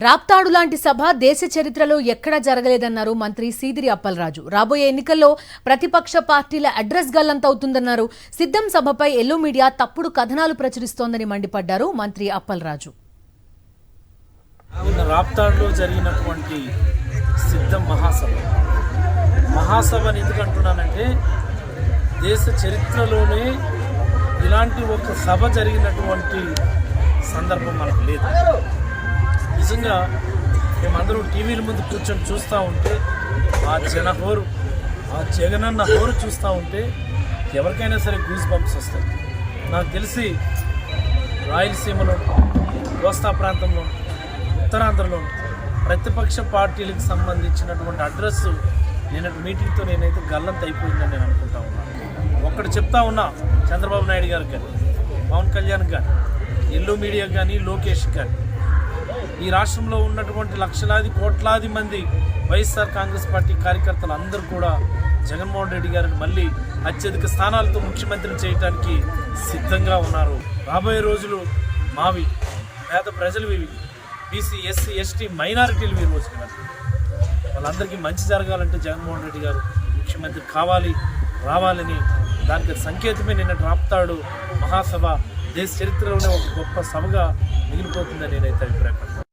రాప్తాడు లాంటి సభ దేశ చరిత్రలో ఎక్కడా జరగలేదన్నారు మంత్రి సీదిరి అప్పలరాజు. రాబోయే ఎన్నికల్లో ప్రతిపక్ష పార్టీల అడ్రస్ గల్లంతవుతుందన్నారు. సిద్ధం సభపై ఎల్లో మీడియా తప్పుడు కథనాలు ప్రచురిస్తోందని మండిపడ్డారు మంత్రి అప్పలరాజు. రాప్తాడులో జరిగినటువంటి సిద్ధం మహాసభని ఎందుకు అంటున్నానంటే, దేశ చరిత్రలోనే ఇలాంటి ఒక సభ జరిగినటువంటి సందర్భం మనకు లేదు. నిజంగా మేమందరూ టీవీల ముందు కూర్చొని చూస్తూ ఉంటే ఆ జనహోరు, ఆ జగనన్న హోరు చూస్తూ ఉంటే ఎవరికైనా సరే గూస్ బంప్స్ వస్తాయి. నాకు తెలిసి రాయలసీమలో, కోస్తా ప్రాంతంలో, ఉత్తరాంధ్రలో ప్రతిపక్ష పార్టీలకు సంబంధించినటువంటి అడ్రస్ నిన్నటి మీటింగ్తో నేనైతే గల్లంత అయిపోయిందని నేను అనుకుంటా ఉన్నాను. ఒక్కటి చెప్తా ఉన్నా, చంద్రబాబు నాయుడు గారికి కానీ, పవన్ కళ్యాణ్ కానీ, ఎల్లో మీడియా కానీ, లోకేష్ కానీ, ఈ రాష్ట్రంలో ఉన్నటువంటి లక్షలాది కోట్లాది మంది వైఎస్ఆర్ కాంగ్రెస్ పార్టీ కార్యకర్తలు అందరూ కూడా జగన్మోహన్ రెడ్డి గారిని మళ్ళీ అత్యధిక స్థానాలతో ముఖ్యమంత్రిని చేయడానికి సిద్ధంగా ఉన్నారు. రాబోయే రోజులు మావి, పేద ప్రజలు, బీసీ, ఎస్సీ, ఎస్టీ, మైనారిటీలు ఈ రోజు వాళ్ళందరికీ మంచి జరగాలంటే జగన్మోహన్ రెడ్డి గారు ముఖ్యమంత్రి రావాలని దానికి సంకేతమే నిన్న రాప్తాడు మహాసభ దేశ చరిత్రలోనే ఒక గొప్ప సభగా మిగిలిపోతుందని నేనైతే అభిప్రాయపడతాను.